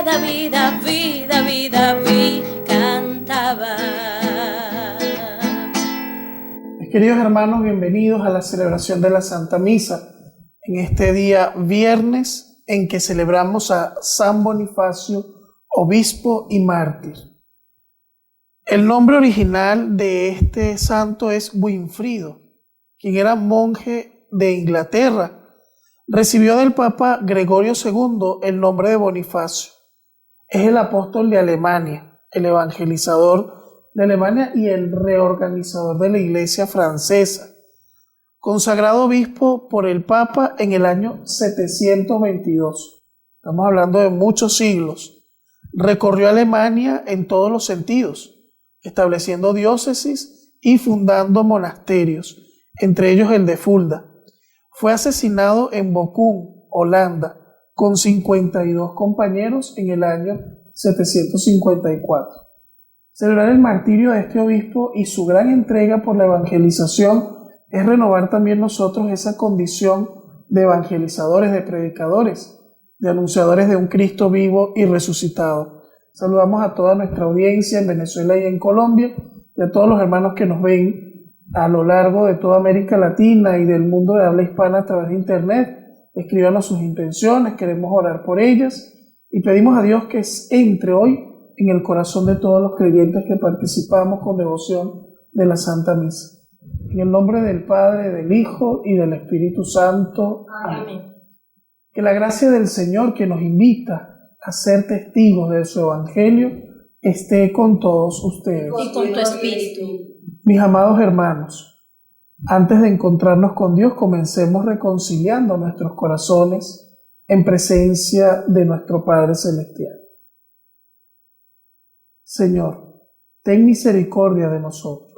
vida, vida, vida, vida, vida, cantaba. Mis queridos hermanos, bienvenidos a la celebración de la Santa Misa, en este día viernes en que celebramos a San Bonifacio, obispo y mártir. El nombre original de este santo es Winfrido, quien era monje de Inglaterra. Recibió del Papa Gregorio II el nombre de Bonifacio. Es el apóstol de Alemania, el evangelizador de Alemania y el reorganizador de la Iglesia francesa. Consagrado obispo por el Papa en el año 722. Estamos hablando de muchos siglos. Recorrió Alemania en todos los sentidos, estableciendo diócesis y fundando monasterios, entre ellos el de Fulda. Fue asesinado en Bochum, Holanda, con 52 compañeros en el año 754. Celebrar el martirio de este obispo y su gran entrega por la evangelización es renovar también nosotros esa condición de evangelizadores, de predicadores, de anunciadores de un Cristo vivo y resucitado. Saludamos a toda nuestra audiencia en Venezuela y en Colombia y a todos los hermanos que nos ven a lo largo de toda América Latina y del mundo de habla hispana a través de internet. Escríbanos sus intenciones, queremos orar por ellas y pedimos a Dios que entre hoy en el corazón de todos los creyentes que participamos con devoción de la Santa Misa. En el nombre del Padre, del Hijo y del Espíritu Santo. Amén. Que la gracia del Señor, que nos invita a ser testigos de su Evangelio, esté con todos ustedes. Y con tu espíritu. Mis amados hermanos, antes de encontrarnos con Dios, comencemos reconciliando nuestros corazones en presencia de nuestro Padre Celestial. Señor, ten misericordia de nosotros.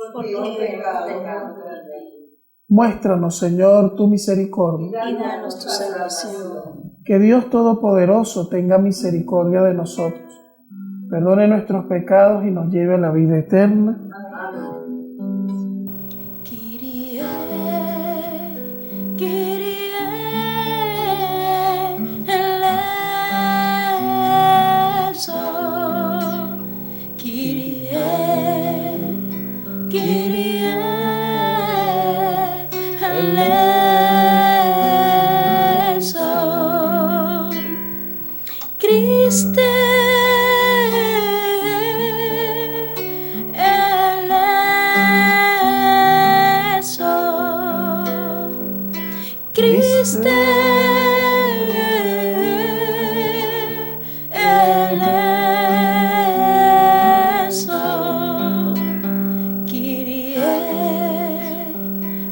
Muéstranos, Señor, tu misericordia. Y danos tu salvación. Que Dios Todopoderoso tenga misericordia de nosotros, perdone nuestros pecados y nos lleve a la vida eterna. Kyrie, Kyrie eleison. Kyrie, Kyrie eleison. Christe eleison. Christe eleison. Kyrie,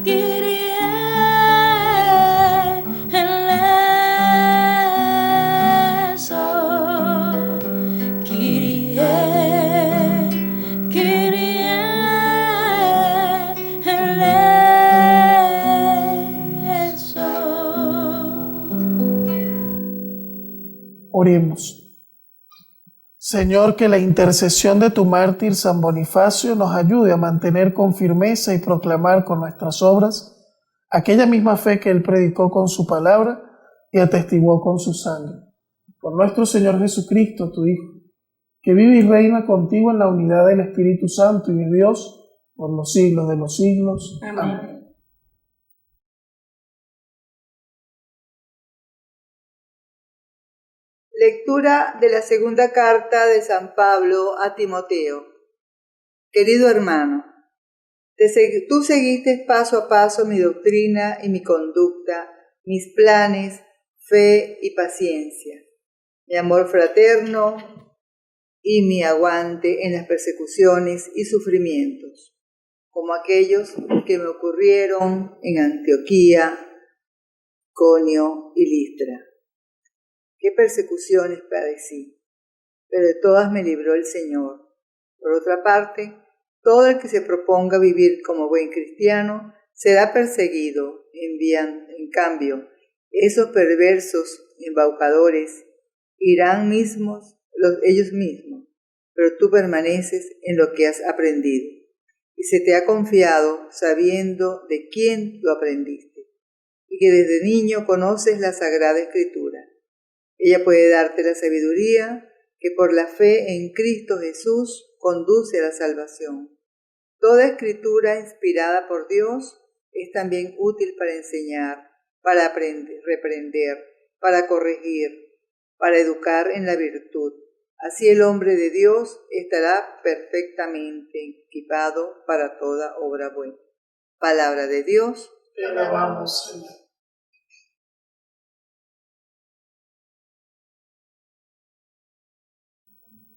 Kyrie eleison. Kyrie, Kyrie eleison. Oremos. Señor, que la intercesión de tu mártir San Bonifacio nos ayude a mantener con firmeza y proclamar con nuestras obras aquella misma fe que él predicó con su palabra y atestiguó con su sangre. Por nuestro Señor Jesucristo, tu Hijo, que vive y reina contigo en la unidad del Espíritu Santo y de Dios por los siglos de los siglos. Amén. Lectura de la segunda carta de San Pablo a Timoteo. Querido hermano, tú seguiste paso a paso mi doctrina y mi conducta, mis planes, fe y paciencia, mi amor fraterno y mi aguante en las persecuciones y sufrimientos, como aquellos que me ocurrieron en Antioquía, Iconio y Listra. ¿Qué persecuciones padecí? Pero de todas me libró el Señor. Por otra parte, todo el que se proponga vivir como buen cristiano será perseguido. En cambio, esos perversos embaucadores irán ellos mismos, pero tú permaneces en lo que has aprendido y se te ha confiado sabiendo de quién lo aprendiste y que desde niño conoces la Sagrada Escritura. Ella puede darte la sabiduría que por la fe en Cristo Jesús conduce a la salvación. Toda escritura inspirada por Dios es también útil para enseñar, para reprender, para corregir, para educar en la virtud. Así el hombre de Dios estará perfectamente equipado para toda obra buena. Palabra de Dios. Te alabamos, Señor.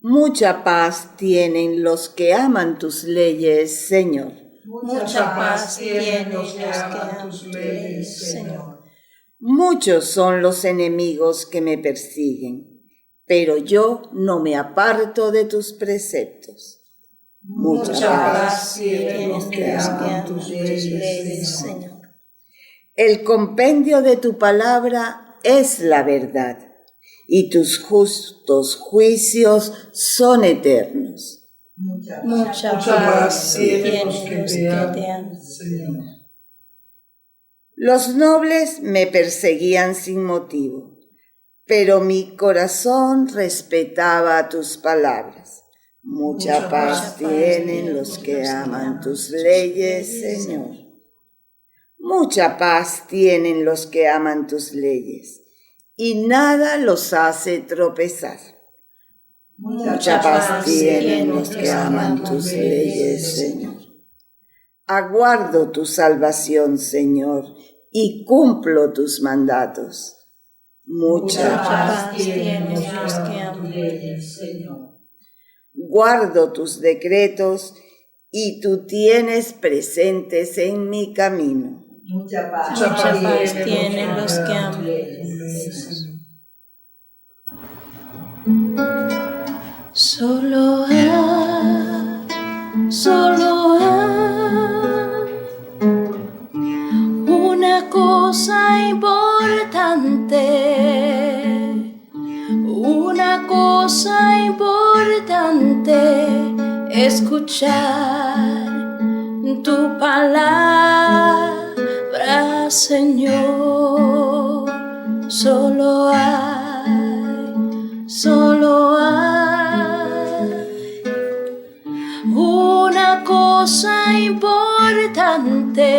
Mucha paz tienen los que aman tus leyes, Señor. Mucha paz tienen los que aman tus leyes, Señor. Muchos son los enemigos que me persiguen, pero yo no me aparto de tus preceptos. Mucha paz tienen los que aman tus leyes, Señor. El compendio de tu palabra es la verdad, y tus justos juicios son eternos. Mucha paz tienen los que te aman, Señor. Los nobles me perseguían sin motivo, pero mi corazón respetaba tus palabras. Mucha paz tienen los que aman tus leyes, Señor. Mucha paz tienen los que aman tus leyes, y nada los hace tropezar. Mucha paz tienen los que aman tus leyes, Señor. Aguardo tu salvación, Señor, y cumplo tus mandatos. Mucha paz tienen los que aman tus leyes, Señor. Guardo tus decretos y tú tienes presentes en mi camino. Mucha paz tienen los que aman tus leyes, Señor. Solo hay una cosa importante, escuchar tu palabra, Señor. Solo hay una cosa importante,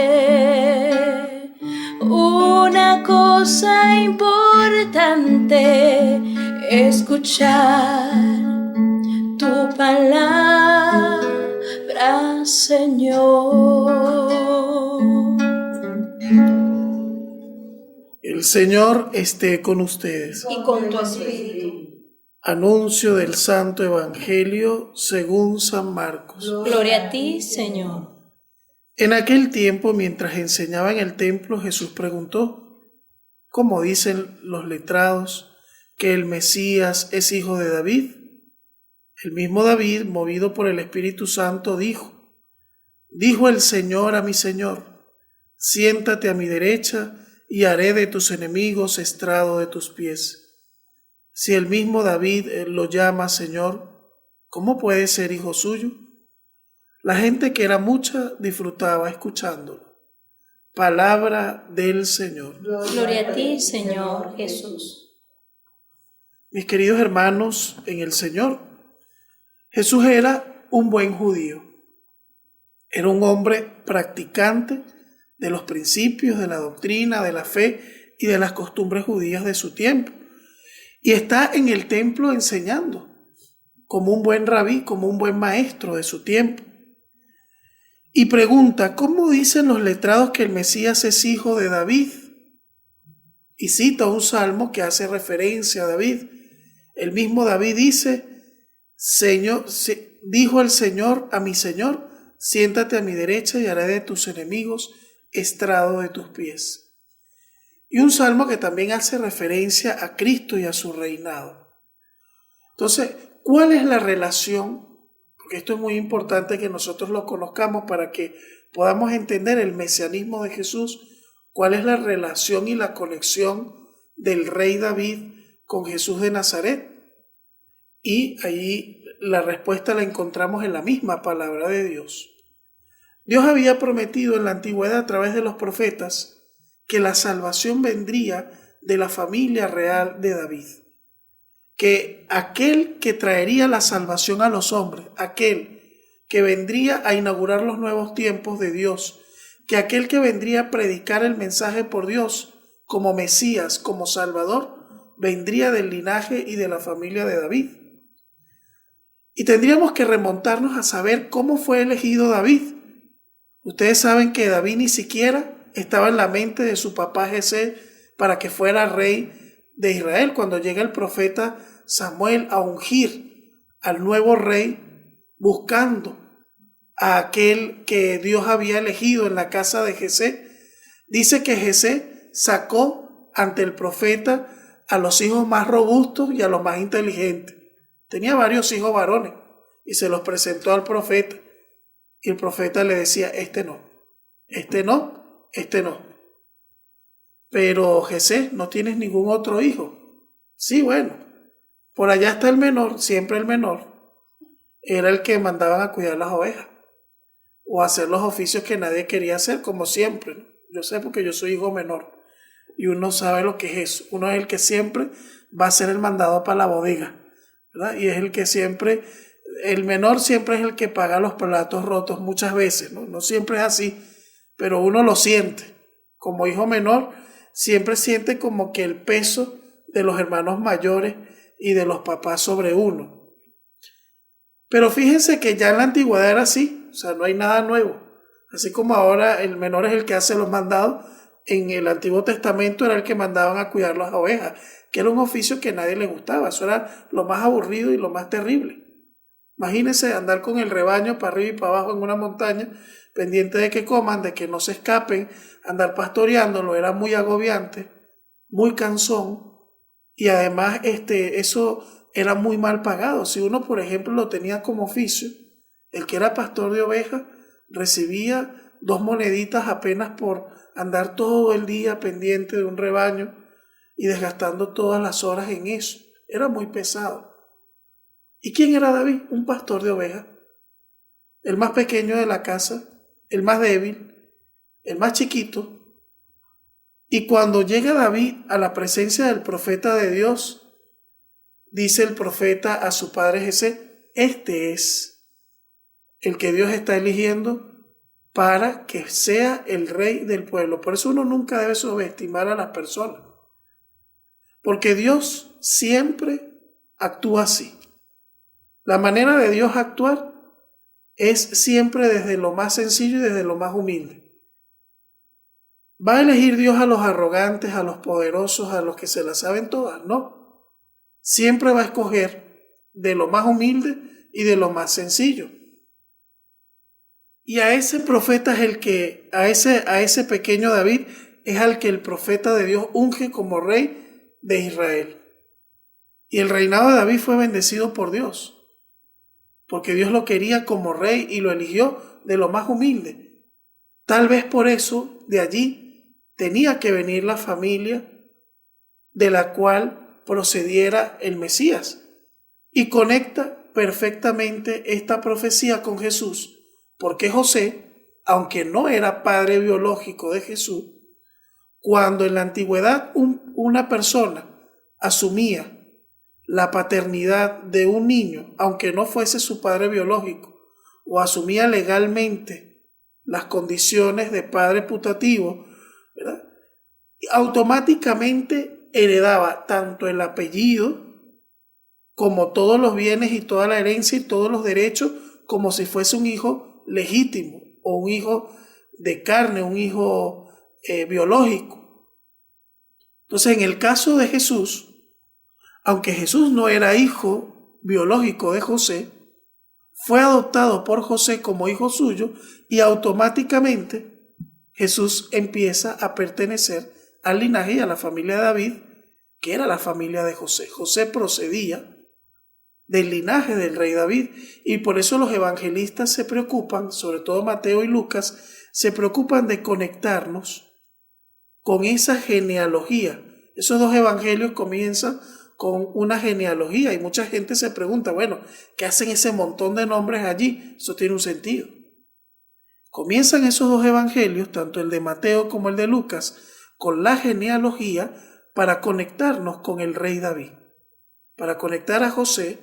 escuchar tu palabra, Señor. El Señor esté con ustedes. Y con tu espíritu. Anuncio del Santo Evangelio según San Marcos. Gloria a ti, Señor. En aquel tiempo, mientras enseñaba en el templo, Jesús preguntó: ¿cómo dicen los letrados que el Mesías es hijo de David? El mismo David, movido por el Espíritu Santo, dijo el Señor a mi Señor: siéntate a mi derecha y haré de tus enemigos estrado de tus pies. Si el mismo David lo llama Señor, ¿cómo puede ser hijo suyo? La gente, que era mucha, disfrutaba escuchándolo. Palabra del Señor. Gloria a ti, Señor Jesús. Mis queridos hermanos en el Señor, Jesús era un buen judío. Era un hombre practicante de los principios, de la doctrina, de la fe y de las costumbres judías de su tiempo. Y está en el templo enseñando, como un buen rabí, como un buen maestro de su tiempo. Y pregunta: ¿cómo dicen los letrados que el Mesías es hijo de David? Y cita un salmo que hace referencia a David. El mismo David dice: dijo el Señor a mi Señor, siéntate a mi derecha y haré de tus enemigos estrado de tus pies. Y un salmo que también hace referencia a Cristo y a su reinado. Entonces, ¿cuál es la relación? Porque esto es muy importante que nosotros lo conozcamos para que podamos entender el mesianismo de Jesús. ¿Cuál es la relación y la conexión del rey David con Jesús de Nazaret? Y allí la respuesta la encontramos en la misma palabra de Dios. Dios había prometido en la antigüedad a través de los profetas que la salvación vendría de la familia real de David. que aquel que traería la salvación a los hombres, aquel que vendría a inaugurar los nuevos tiempos de Dios, que aquel que vendría a predicar el mensaje por Dios como Mesías, como Salvador, vendría del linaje y de la familia de David. Y tendríamos que remontarnos a saber cómo fue elegido David. Ustedes saben que David ni siquiera estaba en la mente de su papá Jesé para que fuera rey de Israel. Cuando llega el profeta Samuel a ungir al nuevo rey, buscando a aquel que Dios había elegido en la casa de Jesé, dice que Jesé sacó ante el profeta a los hijos más robustos y a los más inteligentes. Tenía varios hijos varones y se los presentó al profeta. Y el profeta le decía, este no, este no, este no. Pero Jesé, ¿no tienes ningún otro hijo? Sí, bueno, por allá está el menor, siempre el menor. Era el que mandaban a cuidar las ovejas o hacer los oficios que nadie quería hacer, como siempre, ¿no? Yo sé porque yo soy hijo menor y uno sabe lo que es eso. Uno es el que siempre va a ser el mandado para la bodega, ¿verdad? Y es el que siempre, el menor siempre es el que paga los platos rotos muchas veces, ¿no? No siempre es así, pero uno lo siente. Como hijo menor, siempre siente como que el peso de los hermanos mayores y de los papás sobre uno. Pero fíjense que ya en la antigüedad era así, o sea, no hay nada nuevo. Así como ahora el menor es el que hace los mandados, en el Antiguo Testamento era el que mandaban a cuidar las ovejas, que era un oficio que a nadie le gustaba. Eso era lo más aburrido y lo más terrible. Imagínense andar con el rebaño para arriba y para abajo en una montaña, pendiente de que coman, de que no se escapen, andar pastoreándolo, era muy agobiante, muy cansón, y además eso era muy mal pagado. Si uno, por ejemplo, lo tenía como oficio, el que era pastor de ovejas recibía 2 moneditas apenas por andar todo el día pendiente de un rebaño y desgastando todas las horas en eso. Era muy pesado. ¿Y quién era David? Un pastor de ovejas, el más pequeño de la casa, el más débil, el más chiquito. Y cuando llega David a la presencia del profeta de Dios, dice el profeta a su padre Jesé, este es el que Dios está eligiendo para que sea el rey del pueblo. Por eso uno nunca debe subestimar a las personas, porque Dios siempre actúa así. La manera de Dios actuar es siempre desde lo más sencillo y desde lo más humilde. ¿Va a elegir Dios a los arrogantes, a los poderosos, a los que se las saben todas? No. Siempre va a escoger de lo más humilde y de lo más sencillo. Y a ese profeta es el que, a ese pequeño David, es al que el profeta de Dios unge como rey de Israel. Y el reinado de David fue bendecido por Dios, porque Dios lo quería como rey y lo eligió de lo más humilde. Tal vez por eso de allí tenía que venir la familia de la cual procediera el Mesías. Y conecta perfectamente esta profecía con Jesús, porque José, aunque no era padre biológico de Jesús, cuando en la antigüedad una persona asumía la paternidad de un niño, aunque no fuese su padre biológico, o asumía legalmente las condiciones de padre putativo, ¿verdad? Automáticamente heredaba tanto el apellido como todos los bienes y toda la herencia y todos los derechos, como si fuese un hijo legítimo o un hijo de carne, un hijo biológico. Entonces, en el caso de Jesús, aunque Jesús no era hijo biológico de José, fue adoptado por José como hijo suyo y automáticamente Jesús empieza a pertenecer al linaje y a la familia de David, que era la familia de José. José procedía del linaje del rey David, y por eso los evangelistas se preocupan, sobre todo Mateo y Lucas, se preocupan de conectarnos con esa genealogía. Esos 2 evangelios comienzan con una genealogía y mucha gente se pregunta, bueno, ¿qué hacen ese montón de nombres allí? Eso tiene un sentido. Comienzan esos 2 evangelios, tanto el de Mateo como el de Lucas, con la genealogía para conectarnos con el rey David, para conectar a José,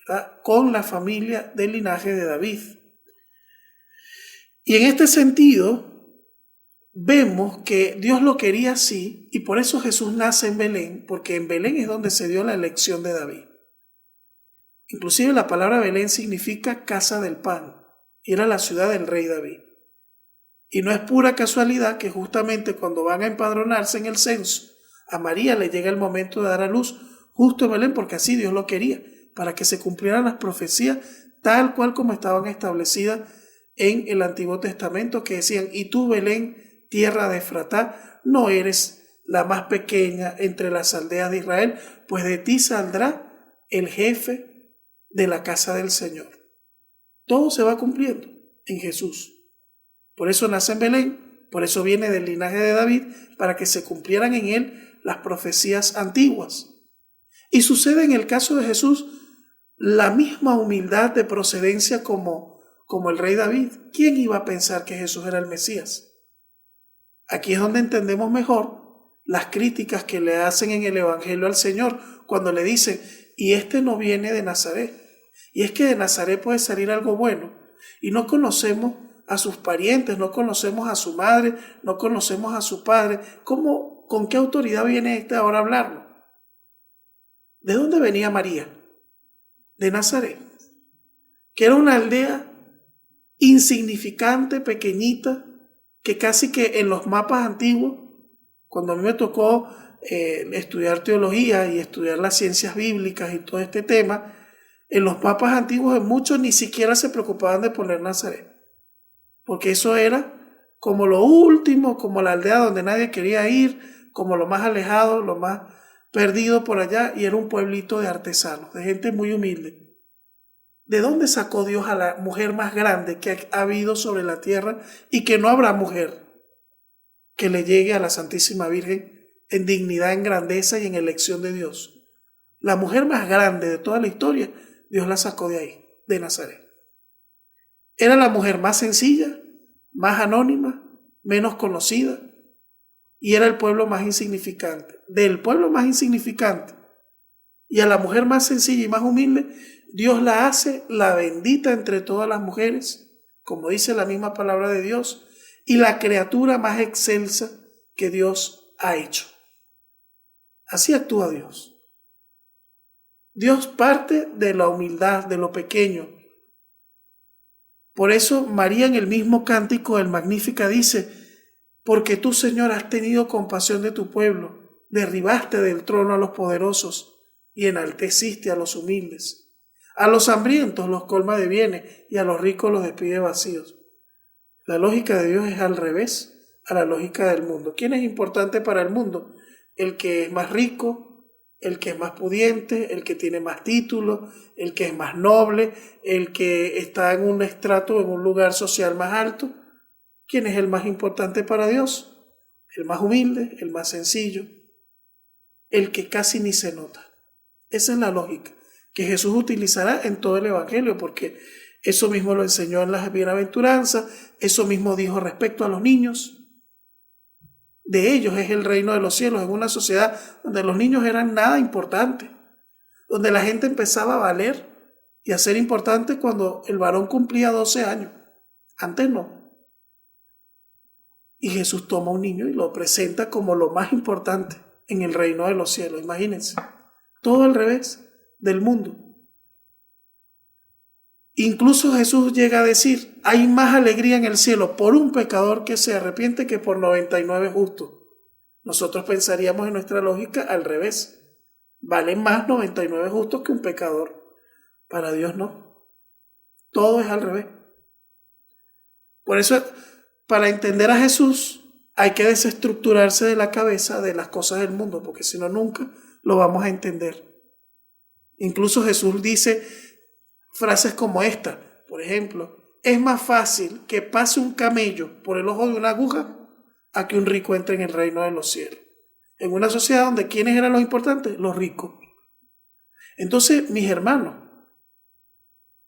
¿verdad?, con la familia del linaje de David. Y en este sentido, vemos que Dios lo quería así, y por eso Jesús nace en Belén, porque en Belén es donde se dio la elección de David. Inclusive la palabra Belén significa casa del pan, y era la ciudad del rey David. Y no es pura casualidad que justamente cuando van a empadronarse en el censo, a María le llega el momento de dar a luz justo en Belén, porque así Dios lo quería, para que se cumplieran las profecías tal cual como estaban establecidas en el Antiguo Testamento, que decían: y tú, Belén, tierra de Efratá, no eres la más pequeña entre las aldeas de Israel, pues de ti saldrá el jefe de la casa del Señor. Todo se va cumpliendo en Jesús. Por eso nace en Belén, por eso viene del linaje de David, para que se cumplieran en él las profecías antiguas. Y sucede en el caso de Jesús la misma humildad de procedencia como el rey David. ¿Quién iba a pensar que Jesús era el Mesías? Aquí es donde entendemos mejor las críticas que le hacen en el Evangelio al Señor, cuando le dicen: y este no viene de Nazaret. Y es que de Nazaret puede salir algo bueno. Y no conocemos a sus parientes, no conocemos a su madre, no conocemos a su padre. ¿Con qué autoridad viene este ahora a hablarnos? ¿De dónde venía María? De Nazaret, que era una aldea insignificante, pequeñita, que casi que en los mapas antiguos, cuando a mí me tocó estudiar teología y estudiar las ciencias bíblicas y todo este tema, en los mapas antiguos muchos ni siquiera se preocupaban de poner Nazaret, porque eso era como lo último, como la aldea donde nadie quería ir, como lo más alejado, lo más perdido por allá, y era un pueblito de artesanos, de gente muy humilde. ¿De dónde sacó Dios a la mujer más grande que ha habido sobre la tierra, y que no habrá mujer que le llegue a la Santísima Virgen en dignidad, en grandeza y en elección de Dios? La mujer más grande de toda la historia, Dios la sacó de ahí, de Nazaret. Era la mujer más sencilla, más anónima, menos conocida, y era el pueblo más insignificante. Del pueblo más insignificante y a la mujer más sencilla y más humilde, Dios la hace la bendita entre todas las mujeres, como dice la misma palabra de Dios, y la criatura más excelsa que Dios ha hecho. Así actúa Dios. Dios parte de la humildad, de lo pequeño. Por eso María en el mismo cántico del Magnífica dice: porque tú, Señor, has tenido compasión de tu pueblo, derribaste del trono a los poderosos y enalteciste a los humildes. A los hambrientos los colma de bienes y a los ricos los despide vacíos. La lógica de Dios es al revés a la lógica del mundo. ¿Quién es importante para el mundo? El que es más rico, el que es más pudiente, el que tiene más títulos, el que es más noble, el que está en un estrato, en un lugar social más alto. ¿Quién es el más importante para Dios? El más humilde, el más sencillo, el que casi ni se nota. Esa es la lógica que Jesús utilizará en todo el Evangelio, porque eso mismo lo enseñó en las bienaventuranzas, eso mismo dijo respecto a los niños. De ellos es el reino de los cielos, en una sociedad donde los niños eran nada importante, donde la gente empezaba a valer y a ser importante cuando el varón cumplía 12 años. Antes no. Y Jesús toma a un niño y lo presenta como lo más importante en el reino de los cielos. Imagínense, todo al revés del mundo. Incluso Jesús llega a decir: hay más alegría en el cielo por un pecador que se arrepiente que por 99 justos. Nosotros pensaríamos en nuestra lógica al revés. Valen más 99 justos que un pecador. Para Dios no. Todo es al revés. Por eso, para entender a Jesús, hay que desestructurarse de la cabeza de las cosas del mundo, porque si no, nunca lo vamos a entender. Incluso Jesús dice frases como esta, por ejemplo: es más fácil que pase un camello por el ojo de una aguja a que un rico entre en el reino de los cielos. En una sociedad donde ¿quiénes eran los importantes? Los ricos. Entonces, mis hermanos,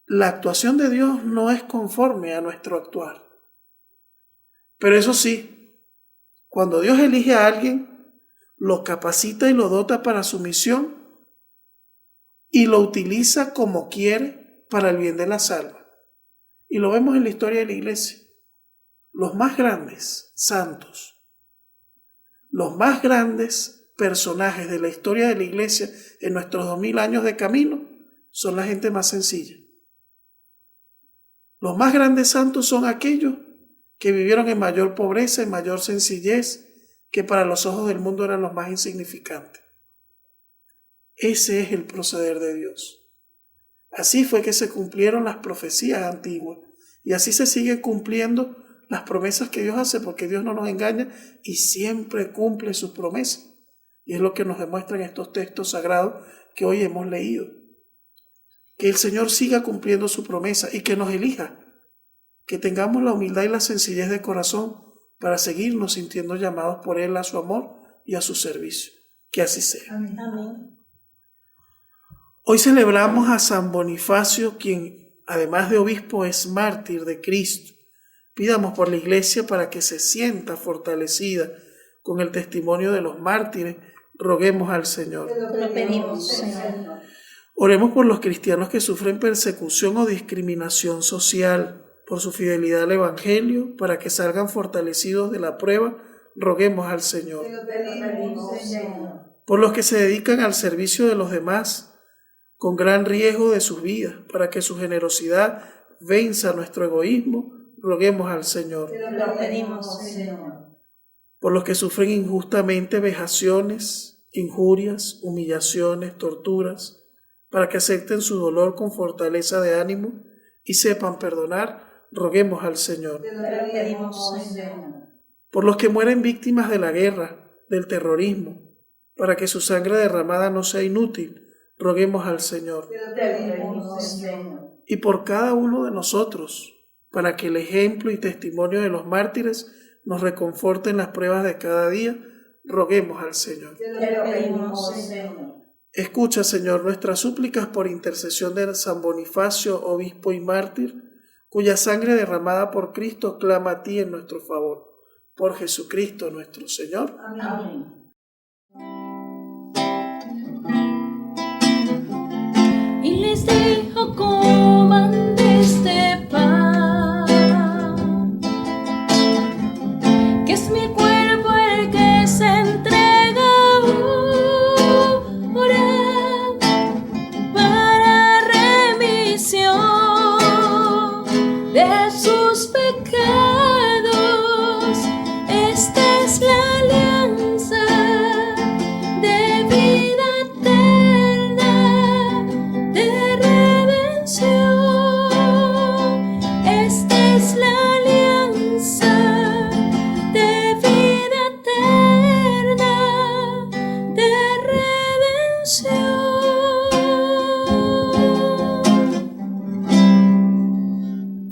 la actuación de Dios no es conforme a nuestro actuar. Pero eso sí, cuando Dios elige a alguien, lo capacita y lo dota para su misión, y lo utiliza como quiere para el bien de las almas. Y lo vemos en la historia de la iglesia. Los más grandes santos, los más grandes personajes de la historia de la iglesia en nuestros 2000 años de camino son la gente más sencilla. Los más grandes santos son aquellos que vivieron en mayor pobreza, en mayor sencillez, que para los ojos del mundo eran los más insignificantes. Ese es el proceder de Dios. Así fue que se cumplieron las profecías antiguas y así se siguen cumpliendo las promesas que Dios hace, porque Dios no nos engaña y siempre cumple sus promesas. Y es lo que nos demuestran estos textos sagrados que hoy hemos leído. Que el Señor siga cumpliendo su promesa y que nos elija, que tengamos la humildad y la sencillez de corazón para seguirnos sintiendo llamados por Él a su amor y a su servicio. Que así sea. Amén. Hoy celebramos a San Bonifacio, quien además de obispo es mártir de Cristo. Pidamos por la Iglesia para que se sienta fortalecida con el testimonio de los mártires. Roguemos al Señor. Lo pedimos, Señor. Oremos por los cristianos que sufren persecución o discriminación social, por su fidelidad al Evangelio, para que salgan fortalecidos de la prueba. Roguemos al Señor. Por los que se dedican al servicio de los demás, con gran riesgo de sus vidas, para que su generosidad venza nuestro egoísmo. Roguemos al Señor. Lo pedimos, Señor. Por los que sufren injustamente vejaciones, injurias, humillaciones, torturas, para que acepten su dolor con fortaleza de ánimo y sepan perdonar, roguemos al Señor. Lo pedimos, Señor. Por los que mueren víctimas de la guerra, del terrorismo, para que su sangre derramada no sea inútil, roguemos al Señor. Lo pedimos, Señor. Y por cada uno de nosotros, para que el ejemplo y testimonio de los mártires nos reconforte en las pruebas de cada día, roguemos al Señor. Lo pedimos, Señor. Escucha, Señor, nuestras súplicas por intercesión de San Bonifacio, obispo y mártir, cuya sangre derramada por Cristo clama a ti en nuestro favor. Por Jesucristo nuestro Señor. Amén. Y les dijo: coman de este pan, que es mi cuerpo el que se entrega ahora para remisión de sus pecados. Esta es la alianza de vida eterna, de redención. Esta es la alianza de vida eterna, de redención.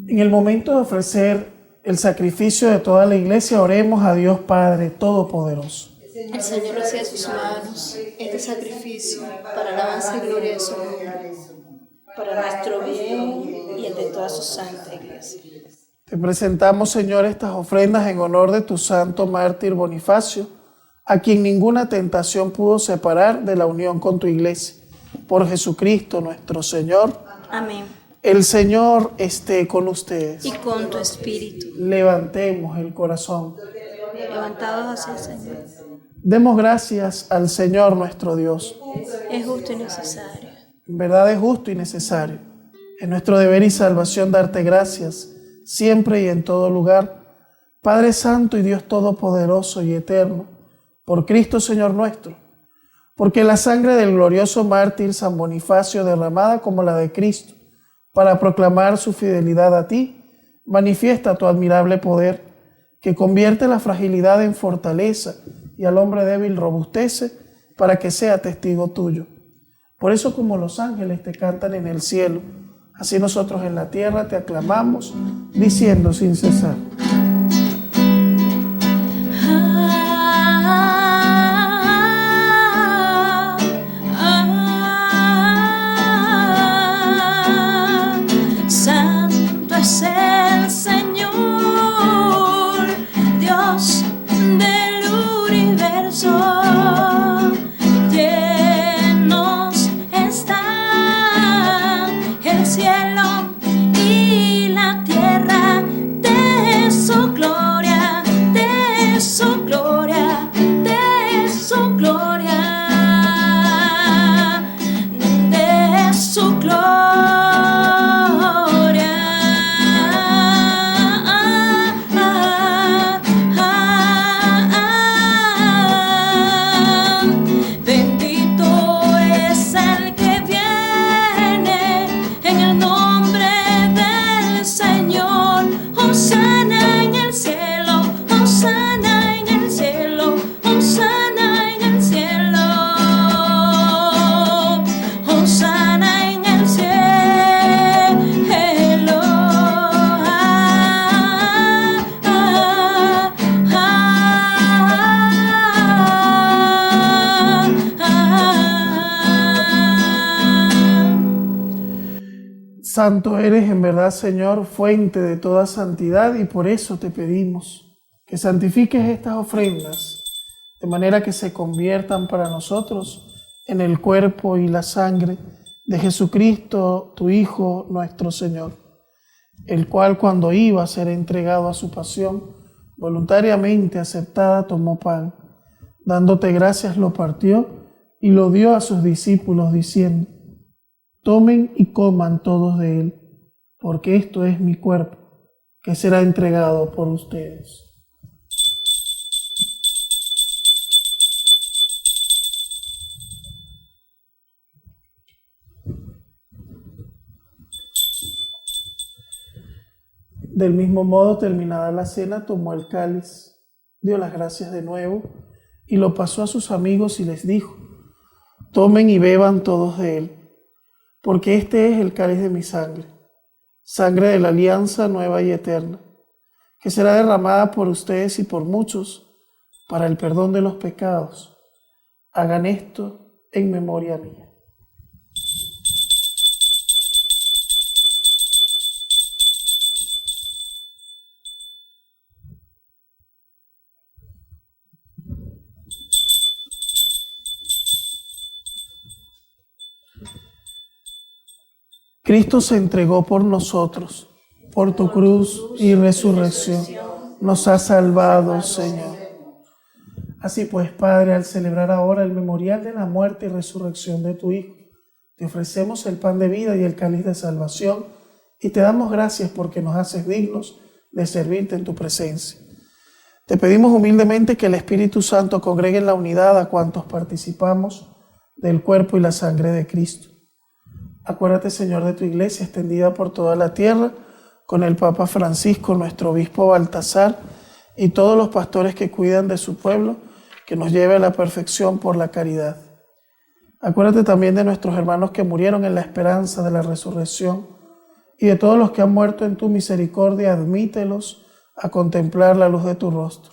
En el momento de ofrecer el sacrificio de toda la iglesia, oremos a Dios Padre Todopoderoso. El Señor recibe de sus manos este sacrificio para alabanza y gloria de su nombre, para nuestro bien y el de toda su santa iglesia. Te presentamos, Señor, estas ofrendas en honor de tu santo mártir Bonifacio, a quien ninguna tentación pudo separar de la unión con tu iglesia. Por Jesucristo nuestro Señor. Amén. El Señor esté con ustedes. Y con tu espíritu, Levantemos el corazón. levantados hacia el Señor, Demos gracias al Señor nuestro Dios. es justo y necesario. En verdad es justo y necesario. Es nuestro deber y salvación darte gracias, siempre y en todo lugar. Padre Santo y Dios Todopoderoso y Eterno, por Cristo Señor nuestro, porque la sangre del glorioso mártir San Bonifacio, derramada como la de Cristo, para proclamar su fidelidad a ti, manifiesta tu admirable poder, que convierte la fragilidad en fortaleza y al hombre débil robustece, para que sea testigo tuyo. Por eso, como los ángeles te cantan en el cielo, así nosotros en la tierra te aclamamos, diciendo sin cesar: Santo es el Señor, Dios del universo. Llenos están cielo y la tierra de su gloria, de su gloria, de su gloria, de su gloria. Bendito es el que viene en el nombre del Señor. Hosana en el cielo, hosana en el cielo, hosana en el cielo, hosana en el cielo. Santo eres en verdad, Señor, fuente de toda santidad, y por eso te pedimos que santifiques estas ofrendas, de manera que se conviertan para nosotros en el cuerpo y la sangre de Jesucristo, tu Hijo, nuestro Señor, el cual, cuando iba a ser entregado a su pasión, voluntariamente aceptada, tomó pan, dándote gracias, lo partió y lo dio a sus discípulos, diciendo: tomen y coman todos de él, porque esto es mi cuerpo, que será entregado por ustedes. Del mismo modo, terminada la cena, tomó el cáliz, dio las gracias de nuevo y lo pasó a sus amigos y les dijo: tomen y beban todos de él, porque este es el cáliz de mi sangre, sangre de la alianza nueva y eterna, que será derramada por ustedes y por muchos para el perdón de los pecados. Hagan esto en memoria mía. Cristo se entregó por nosotros, por tu cruz y resurrección. Nos ha salvado, Señor. Así pues, Padre, al celebrar ahora el memorial de la muerte y resurrección de tu Hijo, te ofrecemos el pan de vida y el cáliz de salvación, y te damos gracias porque nos haces dignos de servirte en tu presencia. Te pedimos humildemente que el Espíritu Santo congregue en la unidad a cuantos participamos del cuerpo y la sangre de Cristo. Acuérdate, Señor, de tu iglesia extendida por toda la tierra, con el Papa Francisco, nuestro obispo Baltasar, y todos los pastores que cuidan de su pueblo, que nos lleve a la perfección por la caridad. Acuérdate también de nuestros hermanos que murieron en la esperanza de la resurrección, y de todos los que han muerto en tu misericordia, admítelos a contemplar la luz de tu rostro.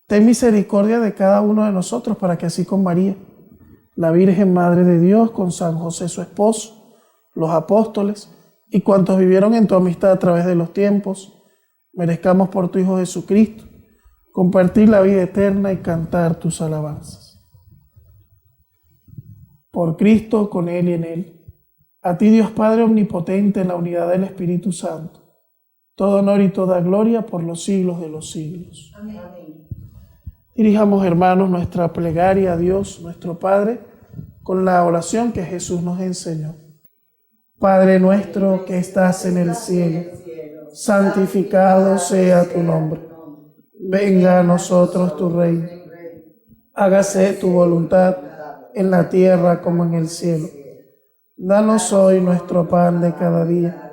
Ten misericordia de cada uno de nosotros, para que así con María, la Virgen Madre de Dios, con San José su esposo, los apóstoles y cuantos vivieron en tu amistad a través de los tiempos, merezcamos por tu Hijo Jesucristo compartir la vida eterna y cantar tus alabanzas. Por Cristo, con Él y en Él, a ti, Dios Padre omnipotente, en la unidad del Espíritu Santo, todo honor y toda gloria por los siglos de los siglos. Amén. Dirijamos, hermanos, nuestra plegaria a Dios, nuestro Padre, con la oración que Jesús nos enseñó. Padre nuestro que estás en el cielo, santificado sea tu nombre. Venga a nosotros tu reino. Hágase tu voluntad en la tierra como en el cielo. Danos hoy nuestro pan de cada día.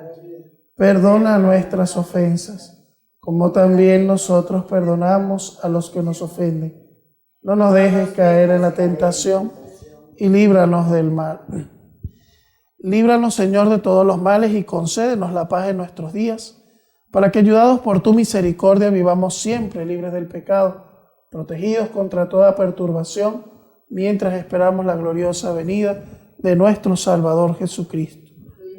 Perdona nuestras ofensas, como también nosotros perdonamos a los que nos ofenden. No nos dejes caer en la tentación y líbranos del mal. Líbranos, Señor, de todos los males y concédenos la paz en nuestros días, para que, ayudados por tu misericordia, vivamos siempre libres del pecado, protegidos contra toda perturbación, mientras esperamos la gloriosa venida de nuestro Salvador Jesucristo.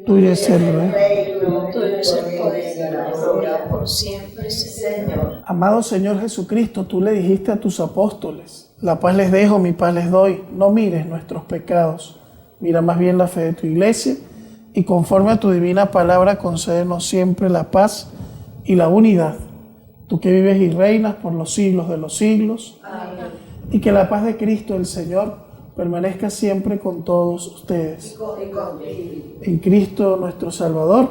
Tuyo es el reino, tuyo es el poder y la gloria por siempre, Señor. Amado Señor Jesucristo, tú le dijiste a tus apóstoles: la paz les dejo, mi paz les doy. No mires nuestros pecados, mira más bien la fe de tu iglesia y conforme a tu divina palabra concédenos siempre la paz y la unidad. Tú que vives y reinas por los siglos de los siglos. Amén. Y que la paz de Cristo el Señor permanezca siempre con todos ustedes. En Cristo nuestro Salvador,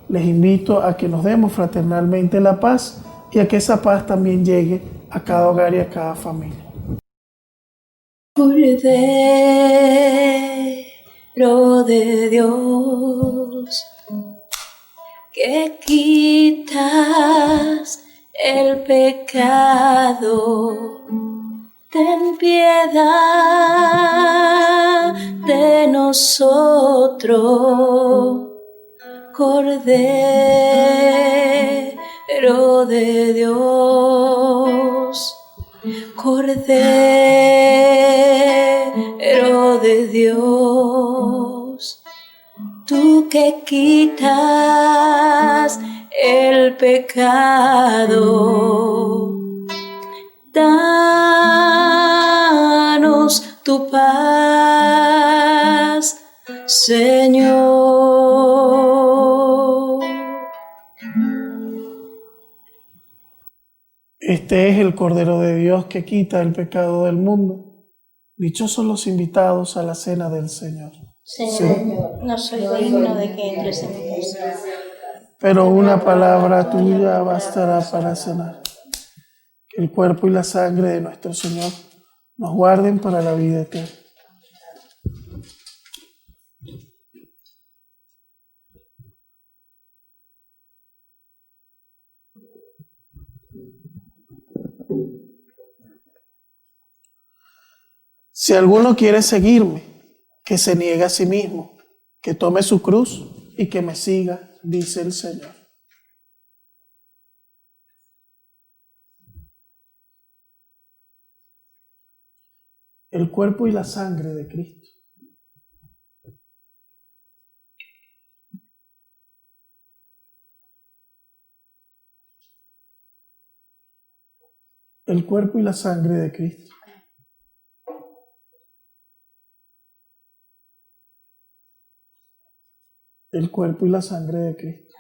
les invito a que nos demos fraternalmente la paz y a que esa paz también llegue a cada hogar y a cada familia. Cordero de Dios, que quitas el pecado, ten piedad de nosotros. Cordero de Dios, Cordero de Dios, tú que quitas el pecado, danos tu paz, Señor. Este es el Cordero de Dios que quita el pecado del mundo. Dichosos los invitados a la cena del Señor. Señor, no soy digno de que entres en mi casa, pero una palabra tuya bastará para sanar. Que el cuerpo y la sangre de nuestro Señor nos guarden para la vida eterna. Si alguno quiere seguirme, que se niegue a sí mismo, que tome su cruz y que me siga, dice el Señor. El cuerpo y la sangre de Cristo. El cuerpo y la sangre de Cristo. El cuerpo y la sangre de Cristo.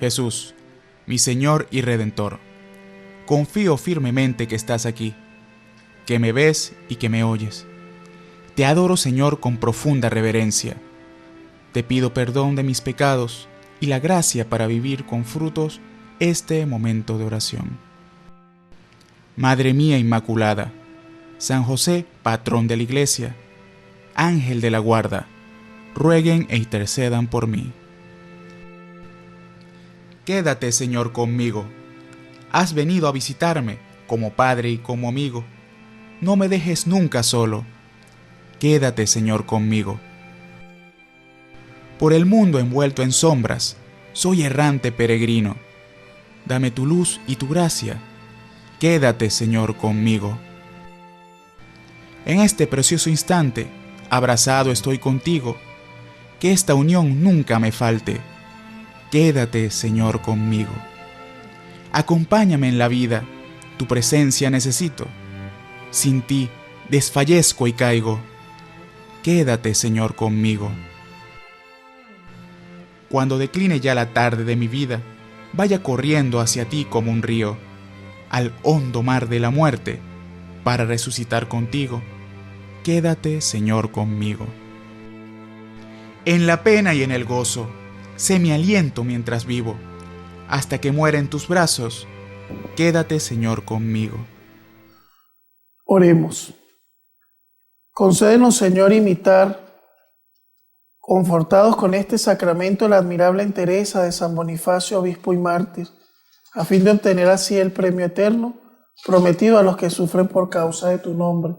Jesús, mi Señor y Redentor, confío firmemente que estás aquí, que me ves y que me oyes. Te adoro, Señor, con profunda reverencia. Te pido perdón de mis pecados y la gracia para vivir con frutos este momento de oración. Madre mía Inmaculada, San José, patrón de la Iglesia, Ángel de la guarda, rueguen e intercedan por mí. Quédate, Señor, conmigo. Has venido a visitarme como Padre y como amigo. No me dejes nunca solo. Quédate, Señor, conmigo. Por el mundo envuelto en sombras, soy errante peregrino. Dame tu luz y tu gracia. Quédate, Señor, conmigo. En este precioso instante, abrazado estoy contigo, que esta unión nunca me falte. Quédate, Señor, conmigo. Acompáñame en la vida, tu presencia necesito. Sin ti, desfallezco y caigo. Quédate, Señor, conmigo. Cuando decline ya la tarde de mi vida, vaya corriendo hacia ti como un río, al hondo mar de la muerte, para resucitar contigo. Quédate, Señor, conmigo. En la pena y en el gozo, sé mi aliento mientras vivo, hasta que muera en tus brazos. Quédate, Señor, conmigo. Oremos. Concédenos, Señor, imitar, confortados con este sacramento, la admirable entereza de San Bonifacio, obispo y mártir, a fin de obtener así el premio eterno prometido a los que sufren por causa de tu nombre.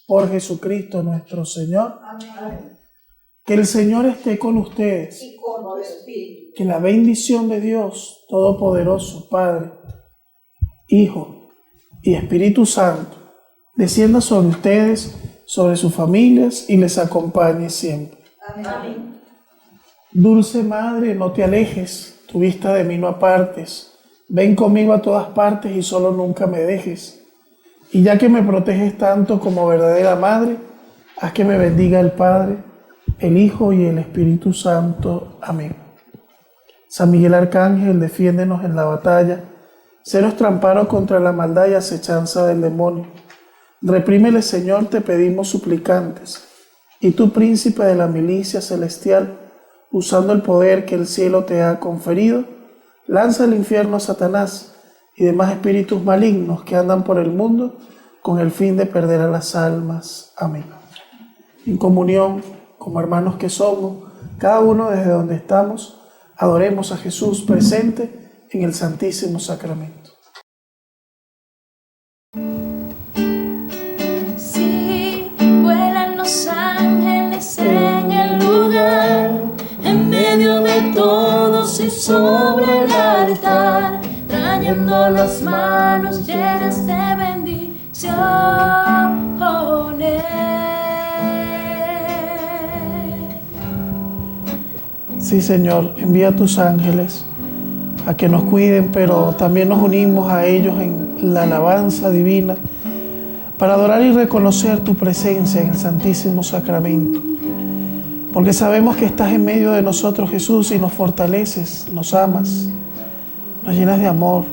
Por Jesucristo nuestro Señor. Amén. Que el Señor esté con ustedes. y con tu espíritu. Que la bendición de Dios Todopoderoso, Padre, Hijo y Espíritu Santo, descienda sobre ustedes, sobre sus familias y les acompañe siempre. Amén. Dulce Madre, no te alejes, tu vista de mí no apartes. Ven conmigo a todas partes y solo nunca me dejes. Y ya que me proteges tanto como verdadera madre, haz que me bendiga el Padre, el Hijo y el Espíritu Santo. Amén. San Miguel Arcángel, defiéndenos en la batalla. Sé nuestro amparo contra la maldad y acechanza del demonio. Reprímele, Señor, te pedimos suplicantes. Y tú, príncipe de la milicia celestial, usando el poder que el cielo te ha conferido, lanza al infierno a Satanás y demás espíritus malignos que andan por el mundo con el fin de perder a las almas. Amén. En comunión, como hermanos que somos, cada uno desde donde estamos, adoremos a Jesús presente en el Santísimo Sacramento. Sí, vuelan los ángeles en el lugar, en medio de todos y sobre el altar, trayendo las manos llenas de bendiciones. Sí, Señor, envía a tus ángeles a que nos cuiden, pero también nos unimos a ellos en la alabanza divina para adorar y reconocer tu presencia en el Santísimo Sacramento. Porque sabemos que estás en medio de nosotros, Jesús, y nos fortaleces, nos amas, nos llenas de amor,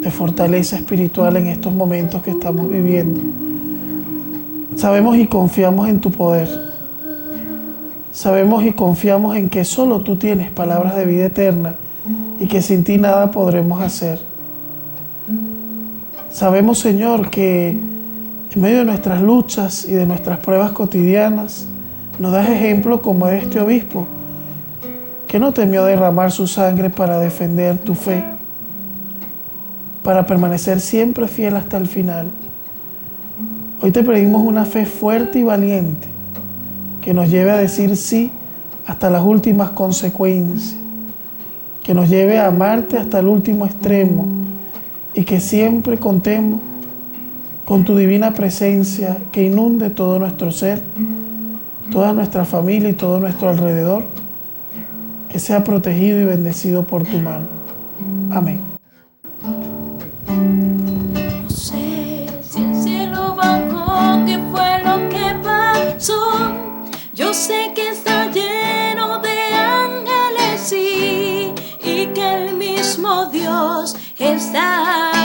de fortaleza espiritual en estos momentos que estamos viviendo. Sabemos y confiamos en tu poder. Sabemos y confiamos en que solo tú tienes palabras de vida eterna y que sin ti nada podremos hacer. Sabemos, Señor, que en medio de nuestras luchas y de nuestras pruebas cotidianas nos das ejemplo como de este obispo que no temió derramar su sangre para defender tu fe, para permanecer siempre fiel hasta el final. Hoy te pedimos una fe fuerte y valiente que nos lleve a decir sí hasta las últimas consecuencias, que nos lleve a amarte hasta el último extremo y que siempre contemos con tu divina presencia que inunde todo nuestro ser, toda nuestra familia y todo nuestro alrededor, que sea protegido y bendecido por tu mano. Amén. No sé si el cielo bajó, qué fue lo que pasó. Yo sé que está lleno de ángeles y que el mismo Dios está